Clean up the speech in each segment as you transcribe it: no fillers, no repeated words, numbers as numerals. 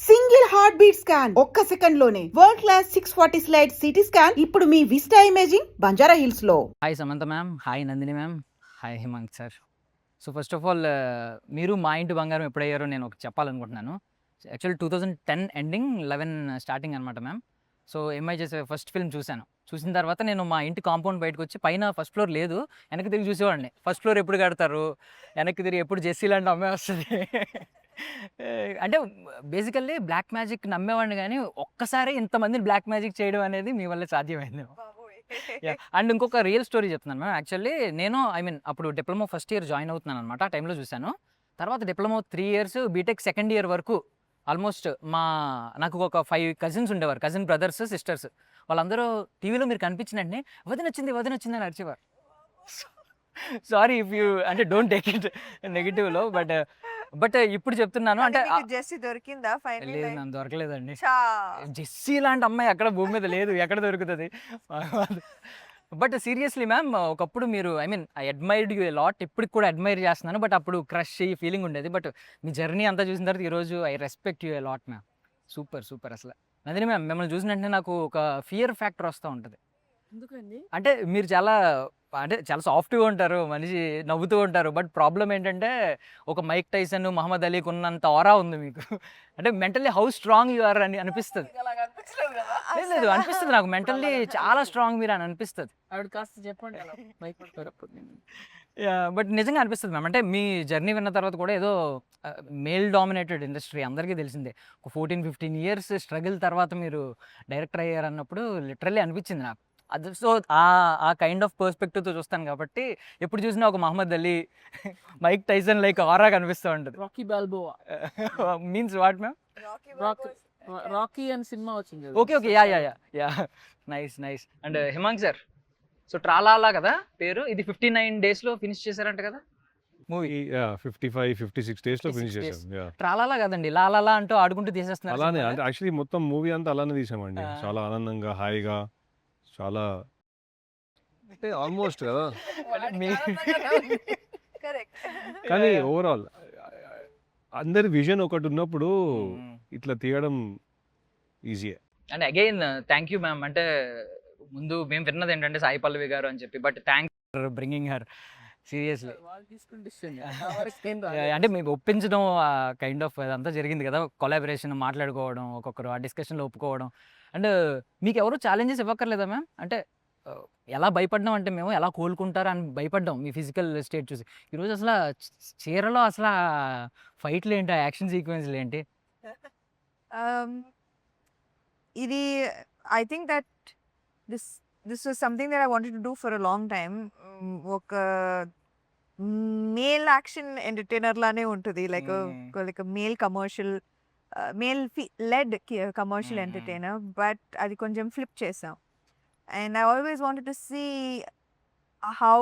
Single heart beat scan ఒక్క second లోనే world class 640 slide CT scan ఇప్పుడు మీ vista imaging Banjara hills లో. Hi Samantha ma'am, hi Nandini ma'am, hi Himank sir. So first of all మీరు మా ఇంటి బంగారం ఎప్పుడయ్యారో నేను ఒకటి చెప్పాలనుకుంటున్నాను. యాక్చువల్ 2010 ఎండింగ్ 11 స్టార్టింగ్ అనమాట మ్యామ్. సో ఎంఐ చేసే ఫస్ట్ ఫిల్మ్ చూశాను. చూసిన తర్వాత నేను మా ఇంటి కాంపౌండ్ బయటకు వచ్చి పైన ఫస్ట్ ఫ్లోర్ లేదు, వెనక్కి తిరిగి చూసేవాడిని. ఫస్ట్ ఫ్లోర్ ఎప్పుడు కడతారు, వెనక్కి తిరిగి ఎప్పుడు జెస్సీ లాంటి అమ్మాయి వస్తుంది. అంటే బేసికల్లీ బ్లాక్ మ్యాజిక్ నమ్మేవాడిని, కానీ ఒక్కసారి ఇంతమందిని బ్లాక్ మ్యాజిక్ చేయడం అనేది మీ వల్ల సాధ్యమైంది. అండ్ ఇంకొక రియల్ స్టోరీ చెప్తున్నాను మ్యామ్. యాక్చువల్లీ నేను అప్పుడు డిప్లొమా ఫస్ట్ ఇయర్ జాయిన్ అవుతున్నాను అనమాట. ఆ టైంలో చూశాను. తర్వాత diploma 3 years, BTech second year వరకు ఆల్మోస్ట్ నాకు ఒక 5 కజిన్స్ ఉండేవారు, కజిన్ బ్రదర్స్ సిస్టర్స్. వాళ్ళందరూ టీవీలో మీరు కనిపించినట్టే వదినొచ్చింది వదినొచ్చింది అని అరిచేవారు. సారీ ఇఫ్ యూ అంటే డోంట్ టేక్ ఇట్ నెగిటివ్లో, బట్ ఇప్పుడు చెప్తున్నాను అంటే జెస్సీ దొరికిందా ఫైనల్? లేదు మ్యామ్, దొరకలేదండి. జెస్సీ లాంటి అమ్మాయి అక్కడ భూమి మీద లేదు, ఎక్కడ దొరుకుతుంది? బట్ సీరియస్లీ మ్యామ్, ఒకప్పుడు మీరు I admired you a lot, ఇప్పటికి కూడా అడ్మైర్ చేస్తున్నాను. బట్ అప్పుడు క్రష్ ఈ ఫీలింగ్ ఉండేది. బట్ మీ జర్నీ అంతా చూసిన తర్వాత ఈరోజు I respect you a lot ma'am. Super super. అసలు నందిని మ్యామ్, మిమ్మల్ని చూసిన వెంటనే నాకు ఒక ఫియర్ ఫ్యాక్టర్ వస్తూ ఉంటుంది. ఎందుకండి? అంటే మీరు చాలా సాఫ్ట్గా ఉంటారు, మనిషి నవ్వుతూ ఉంటారు. బట్ ప్రాబ్లం ఏంటంటే ఒక మైక్ టైసన్, మహమ్మద్ అలీకి ఉన్నంత ఆరా ఉంది మీకు. అంటే mentally how strong you are అని అనిపిస్తుంది. లేదు అనిపిస్తుంది నాకు, మెంటల్లీ చాలా స్ట్రాంగ్ మీరు అని అనిపిస్తుంది. కాస్త చెప్పండి. బట్ నిజంగా అనిపిస్తుంది మ్యామ్. అంటే మీ జర్నీ విన్న తర్వాత కూడా ఏదో మేల్ డామినేటెడ్ ఇండస్ట్రీ అందరికీ తెలిసిందే. ఒక 14-15 ఇయర్స్ స్ట్రగుల్ తర్వాత మీరు డైరెక్టర్ అయ్యారన్నప్పుడు లిటరల్లీ అనిపించింది నాకు. అది సో ఆ కైండ్ ఆఫ్ పర్స్పెక్టివ్తో చూస్తాను కాబట్టి ఎప్పుడు చూసినా ఒక Muhammad Ali, Mike Tyson like aura కనిపిస్తూ ఉంటుంది. Rocky Balboa means what ma'am? Rocky అని సినిమా వచ్చింది. Okay okay, yeah nice. And Himank sir, so ట్రాలాలా కదా పేరు, ఇది 59 daysలో ఫినిష్ చేశారంట కదా మూవీ? 55-56 days లో ఫినిష్ చేసాం. ట్రాలాలా కదండి, లాలాలా అంటూ ఆడుకుంటూ తీసేస్తున్నారు. అలానే అంటే యాక్చువల్లీ మొత్తం మూవీ అంతా అలానే తీసామండి. చాలా ఆనందంగా, హాయిగా, చాలా అంటే ఆల్మోస్ట్ కదా. కానీ ఓవరాల్ అందరి విజన్ ఒకటి ఉన్నప్పుడు ఇట్లా తీయడం ఈజీయే. And again thank you ma'am. అంటే ముందు మేము విన్నది ఏంటంటే సాయి పల్లవి గారు అని చెప్పి, but thanks for bringing her seriously. అంటే మేము ఒప్పించడం కైండ్ ఆఫ్ అదంతా జరిగింది కదా, కొలాబరేషన్, మాట్లాడుకోవడం, ఒక్కొక్కరు ఆ డిస్కషన్లో ఒప్పుకోవడం. అండ్ మీకు ఎవరు ఛాలెంజెస్ ఇవ్వక్కర్లేదా మ్యామ్? అంటే ఎలా భయపడ్డాం అంటే మేము ఎలా కోలుకుంటారా అని భయపడ్డాం మీ ఫిజికల్ స్టేట్ చూసి. ఈరోజు అసలు చీరలో అసలు ఫైట్లు ఏంటి, ఆ యాక్షన్ సీక్వెన్స్లు ఏంటి? ఇది I think that this was something that I wanted to do for a long time. ఒక మేల్ యాక్షన్ ఎంటర్టైనర్ లానే ఉంటుంది, like male commercial, male led commercial entertainer. But అది కొంచెం ఫ్లిప్ చేసాం. And I always wanted to see how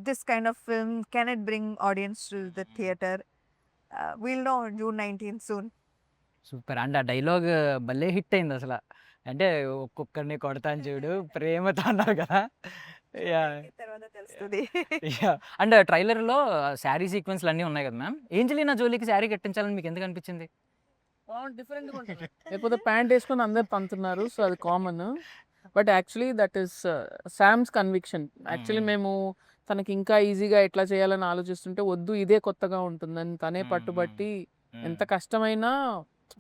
this kind of film can it bring audience to the theater. We'll know June 19th soon. Super. And ఆ dialogue భలే hit అయింది అసలు. అంటే ఒక్కొక్కరిని కొడతాను చూడు ప్రేమతో అన్నారు కదా. తర్వాత తెలుస్తుంది. అండ్ ట్రైలర్లో శారీ సీక్వెన్స్లు అన్నీ ఉన్నాయి కదా మ్యామ్. ఏంజలీనా జోలీకి శారీ కట్టించాలని మీకు ఎందుకు అనిపించింది? డిఫరెంట్గా ఉంటుంది, లేకపోతే ప్యాంట్ వేసుకొని అందరు పంతున్నారు, సో అది common. But actually that is Sam's conviction. Actually మేము తనకి ఇంకా ఈజీగా ఎట్లా చేయాలని ఆలోచిస్తుంటే వద్దు ఇదే కొత్తగా ఉంటుందని తనే పట్టుబట్టి ఎంత కష్టమైనా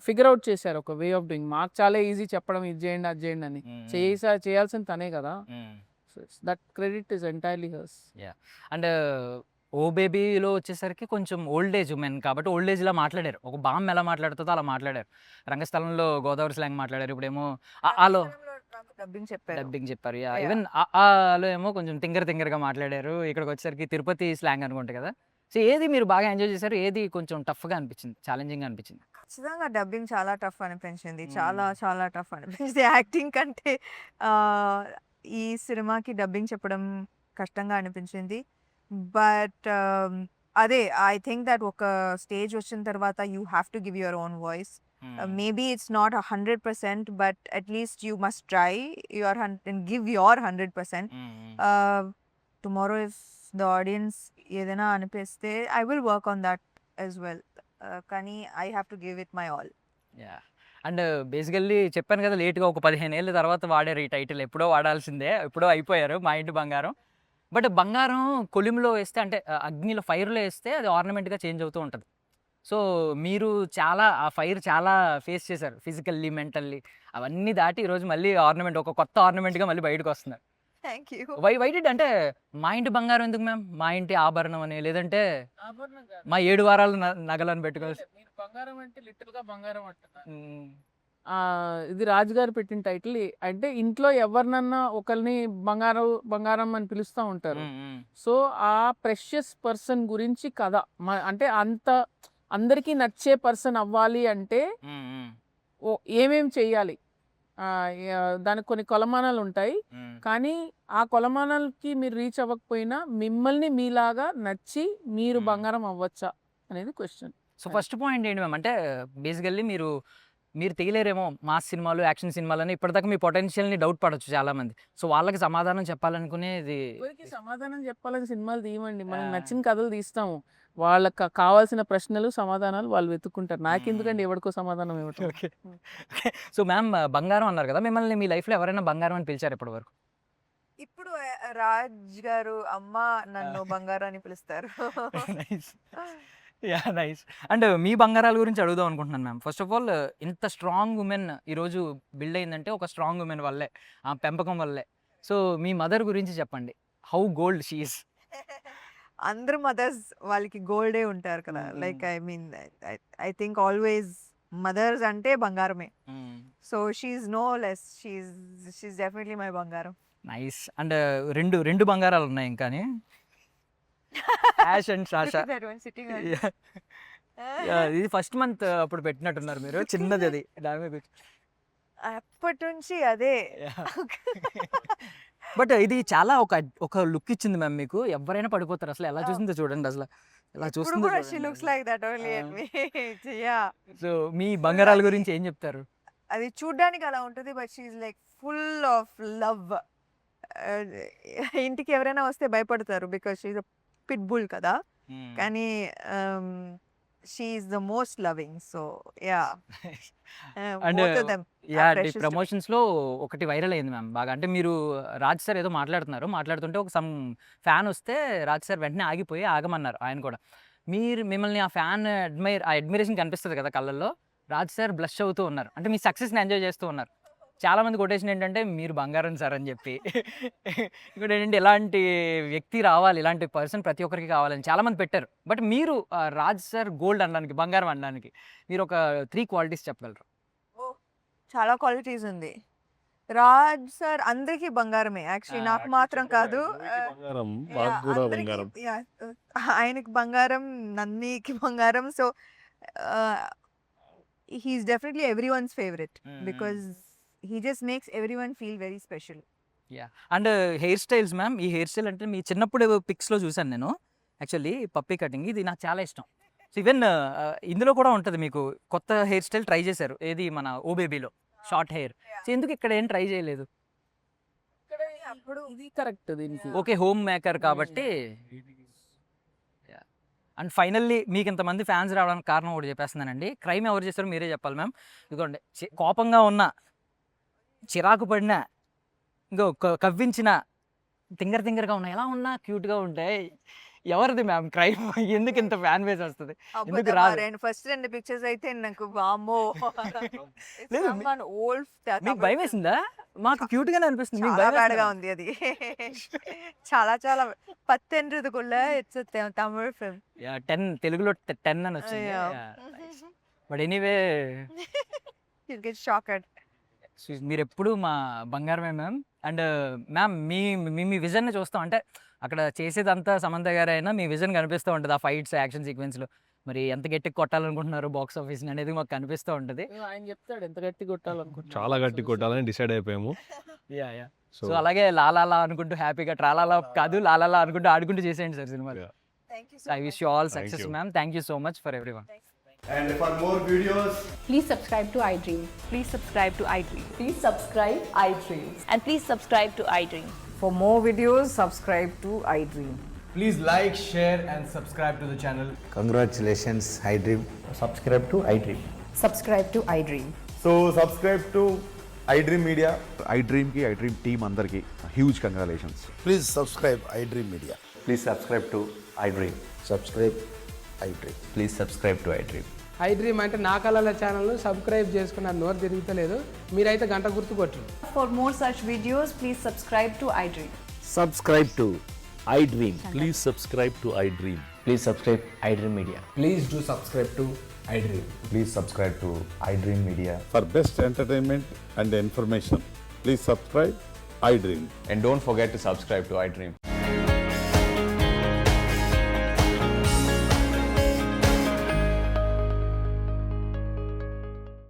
ఫిగర్ అవుట్ చేశారు ఒక వే ఆఫ్ డూయింగ్. మాకు చాలా ఈజీ చెప్పడం, ఇది చేయండి అది చేయండి అని. చేయాల్సింది తనే కదా. That credit is entirely hers. And oh బేబీలో వచ్చేసరికి కొంచెం ఓల్డ్ ఏజ్ ఉమెన్ కాబట్టి ఓల్డ్ ఏజ్లా మాట్లాడారు. ఒక బామ్మ ఎలా మాట్లాడుతుందో అలా మాట్లాడారు. రంగస్థలంలో గోదావరి స్లాంగ్ మాట్లాడారు. ఇప్పుడేమో ఆలో డబ్బింగ్ చెప్పారు. ఈవెన్ ఆలో ఏమో కొంచెం తింగరగా మాట్లాడారు. ఇక్కడికి వచ్చేసరికి తిరుపతి స్లాంగ్ అనుకుంటా కదా. సో ఏది మీరు బాగా ఎంజాయ్ చేశారు, ఏది కొంచెం టఫ్గా అనిపించింది, ఛాలెంజింగ్ అనిపించింది? ఖచ్చితంగా డబ్బింగ్ చాలా టఫ్ అనిపించింది, చాలా టఫ్ అనిపించింది. యాక్టింగ్ కంటే ఈ సినిమాకి డబ్బింగ్ చెప్పడం కష్టంగా అనిపించింది. బట్ అదే ఐ థింక్ దట్ ఒక స్టేజ్ వచ్చిన తర్వాత you have to give your own voice. Maybe it's not 100%, but at least you must try and give your 100%. Tomorrow if the audience ఏదైనా అనిపిస్తే I will work on that as well. కానీ I have to give it my all. Yeah and basically చెప్పాను కదా లేట్గా ఒక 15 ఏళ్ళ తర్వాత వాడారు ఈ టైటిల్. ఎప్పుడో వాడాల్సిందే, ఎప్పుడో అయిపోయారు మా ఇంటి బంగారం. బట్ బంగారం కొలిమిలో వేస్తే అంటే అగ్నిలో ఫైర్లో వేస్తే అది ఆర్నమెంట్గా చేంజ్ అవుతూ ఉంటుంది. సో మీరు చాలా ఆ ఫైర్ చాలా ఫేస్ చేశారు ఫిజికల్లీ, మెంటల్లీ అవన్నీ దాటి ఈరోజు మళ్ళీ ఆర్నమెంట్ ఒక కొత్త ఆర్నమెంట్గా మళ్ళీ బయటకు వస్తున్నారు. Thank you. వై డిడ్ అంటే మా ఇంటి బంగారం ఎందుకు మ్యామ్, మా ఇంటి ఆభరణం అని, లేదంటే ఆభరణం కాదు. మా 7 వారాలు నగలను పెట్టుకోవాలి. మీరు బంగారం అంటే లిటిల్ గా బంగారం అంటున్నారు. ఇది రాజుగారు పెట్టిన టైటిల్. అంటే ఇంట్లో ఎవరినన్నా ఒకరిని బంగారం బంగారం అని పిలుస్తూ ఉంటారు. సో ఆ ప్రెషియస్ పర్సన్ గురించి కథ. అంటే అంత అందరికీ నచ్చే పర్సన్ అవ్వాలి అంటే ఏమేం చెయ్యాలి, దానికి కొన్ని కొలమానాలు ఉంటాయి. కానీ ఆ కొలమానాలకి మీరు రీచ్ అవ్వకపోయినా మిమ్మల్ని మీలాగా నచ్చి మీరు బంగారం అవ్వచ్చా అనేది క్వశ్చన్. సో ఫస్ట్ పాయింట్ ఏంటి మ్యామ్ అంటే బేసికల్లీ మీరు తీయలేరేమో మాస్ సినిమాలు, యాక్షన్ సినిమాలని ఇప్పటిదాకా మీ పొటెన్షియల్ని డౌట్ పడవచ్చు చాలామంది. సో వాళ్ళకి సమాధానం చెప్పాలనుకునేది. ఎవరికి సమాధానం చెప్పాలని సినిమాలు తీయమండి, మనకు నచ్చిన కథలు తీస్తాము. వాళ్ళకి కావాల్సిన ప్రశ్నలు సమాధానాలు వాళ్ళు వెతుక్కుంటారు. నాకెందుకండి ఎవరికో సమాధానం ఇవ్వటం. ఓకే. సో మ్యామ్ బంగారం అన్నారు కదా, మిమ్మల్ని మీ లైఫ్లో ఎవరైనా బంగారం అని పిలిచారు ఇప్పటి వరకు? ఇప్పుడు రాజ్ గారు అమ్మ నన్ను బంగారం అని పిలుస్తారు. Yeah nice. అండ్ మీ బంగారాల గురించి అడుగుదాం అనుకుంటున్నాను మ్యామ్. ఫస్ట్ ఆఫ్ ఆల్ ఇంత స్ట్రాంగ్ ఉమెన్ ఈరోజు బిల్డ్ అయిందంటే ఒక స్ట్రాంగ్ ఉమెన్ వల్లే, ఆ పెంపకం వల్లే. సో మీ మదర్ గురించి చెప్పండి, హౌ గోల్డ్ షీ ఈస్. అందరు మదర్స్ వాళ్ళకి గోల్డే ఉంటారు కదా. Like I mean I think always mothers అంటే బంగారమే. So she's no less, she's definitely my బంగారం. నైస్. అండ్ రెండు బంగారాలు ఉన్నాయి ఇంకాని, యాష్ అండ్ సాషా. ఇది ఫస్ట్ మంత్ అప్పుడు పెట్టినట్టున్నారు మీరు, చిన్నది అది దాని మీద. అప్పటి నుంచి అదే. బట్ ఇది చాలా ఒక లుక్ ఇచ్చింది మ్యామ్ మీకు. ఎవరైనా పడిపోతారు అసలు, ఎలా చూసిందో చూడండి, అసలు ఎలా చూస్తుందో. she looks like that only at me. Yeah. So మీ బంగారాల గురించి ఏం చెప్తారు? అది చూడ్డానికి అలా ఉంటుంది, but she's like full of love. ఇంటికి ఎవరైనా వస్తే భయపడతారు బికాస్ షీఈ్ పిట్ బుల్ కదా. కానీ she's the most loving. So yeah. And yeah promotions లో ఒకటి వైరల్ అయింది మ్యామ్ బాగా. అంటే మీరు రాజ్ సార్ ఏదో మాట్లాడుతుంటే ఒక సమ్ ఫ్యాన్ వస్తే రాజ్ సార్ వెంటనే ఆగిపోయి ఆగమన్నారు ఆయన కూడా. మిమ్మల్ని ఆ ఫ్యాన్ అడ్మిరేషన్ కనిపిస్తుంది కదా కళ్ళల్లో. రాజ్ సార్ బ్లష్ అవుతూ ఉన్నారు, అంటే మీ సక్సెస్ని ఎంజాయ్ చేస్తూ ఉన్నారు. చాలామంది కొటేషన్ ఏంటంటే మీరు బంగారం సార్ అని చెప్పి. ఇంకోటి ఏంటంటే ఇలాంటి వ్యక్తి రావాలి, ఇలాంటి పర్సన్ ప్రతి ఒక్కరికి కావాలని చాలామంది పెట్టారు. బట్ మీరు రాజ్ సార్ గోల్డ్ అనడానికి, బంగారం అనడానికి మీరు ఒక 3 క్వాలిటీస్ చెప్పగలరు? చాలా క్వాలిటీస్ ఉంది. రాజ్ సార్ అందరికీ బంగారమే యాక్చువల్లీ, నాకు మాత్రం కాదు. బంగారం, మాకు కూడా బంగారం. ఆయనకి బంగారం, నందికి బంగారం. So he's definitely everyone's favourite because he just makes everyone feel very special. Yeah. And hair styles ma'am, ఈ హెయిర్ స్టైల్ అంటే మీ చిన్నప్పుడు పిక్స్లో చూశాను నేను యాక్చువల్లీ, పప్పీ కటింగ్. ఇది నాకు చాలా ఇష్టం. సో ఈవెన్ ఇందులో కూడా ఉంటుంది, మీకు కొత్త హెయిర్ స్టైల్ ట్రై చేశారు, ఏది మన ఓ బేబీలో షార్ట్ హెయిర్. సో ఎందుకు ఇక్కడ ఏం ట్రై చేయలేదు? అప్పుడు ఇది కరెక్ట్ దీనికి. ఓకే, హోమ్ మేకర్ కాబట్టి. అండ్ ఫైనల్లీ మీకు ఇంతమంది ఫ్యాన్స్ రావడానికి కారణం ఒకటి చెప్పేస్తున్నానండి. క్రైమ్ ఎవరు చేస్తారో మీరే చెప్పాలి మ్యామ్. ఇదిగోండి, కోపంగా ఉన్న, చిరాకు పడినా, ఇంకో కవ్వించిన, తింగరగా ఉన్నా, ఎలా ఉన్నా క్యూట్గా ఉంటాయి, ఎవరిది మ్యామ్ క్రైమ్? ఎందుకు ఇంత ఫ్యాన్ బేస్ వస్తుంది? ఎందుకు రాదు? ఫస్ట్ 2 పిక్చర్స్ అయితే నాకు వామ్మో ఓల్డ్. మీకు భయం వేసిందా? మాకు క్యూట్ గానే అనిపిస్తుంది, మీకు చాలా భయం బ్యాడ్గా ఉంది అది. చాలా చాలా పత్తెండ్రదుకుள்ள ఇట్స్ తమిళ్ ఫిల్మ్. 10 తెలుగులో 10 అని వచ్చింది. But anyway you'll get shocked. మీరు ఎప్పుడు మా బంగారమే మ్యామ్. అండ్ మ్యామ్ మీ విజన్ని చూస్తాం, అంటే అక్కడ చేసేదంతా సమంత గారైనా మీ విజన్ కనిపిస్తూ ఉంటుంది, ఆ ఫైట్స్, యాక్షన్ సీక్వెన్స్లో. మరి ఎంత గట్టిగా కొట్టాలనుకుంటున్నారు బాక్స్ ఆఫీస్ అనేది మాకు కనిపిస్తూ ఉంటుంది. ఆయన చెప్తాడు ఎంత గట్టి కొట్టాలనుకుంటున్నారు. చాలా గట్టి కొట్టాలని డిసైడ్ అయిపోయాము. యా. సో అలాగే లాలాలా అనుకుంటూ హ్యాపీగా, ట్రాలాలా కాదు లాలాలా అనుకుంటూ ఆడుకుంటూ చేసేయండి sir cinema. Thank you so I much. Wish you all Thank success you. Ma'am. Thank you so much for everyone. And for more videos, Please subscribe to iDream. Please subscribe to iDream. Please subscribe iDream. And please subscribe to iDream. For more videos, subscribe to iDream. please like, share and subscribe to the channel. Congratulations, iDream. Subscribe to iDream. Subscribe to iDream. So subscribe to iDream Media. iDream team అందరికి huge congratulations. Please subscribe iDream Media. Please subscribe to iDream. Subscribe iDream. Please subscribe to iDream. iDream అంటే నా కళల ఛానల్ను subscribe చేసుకున్న నోరు తిరుగుతలేదు, మీరైతే గంట గుర్తు కొట్టండి. For more such videos, please subscribe to iDream. Subscribe to iDream. Please subscribe to iDream. Please subscribe iDream Media. Please do subscribe to iDream. Please subscribe to iDream Media. For best entertainment and information, please subscribe iDream. And don't forget to subscribe to iDream.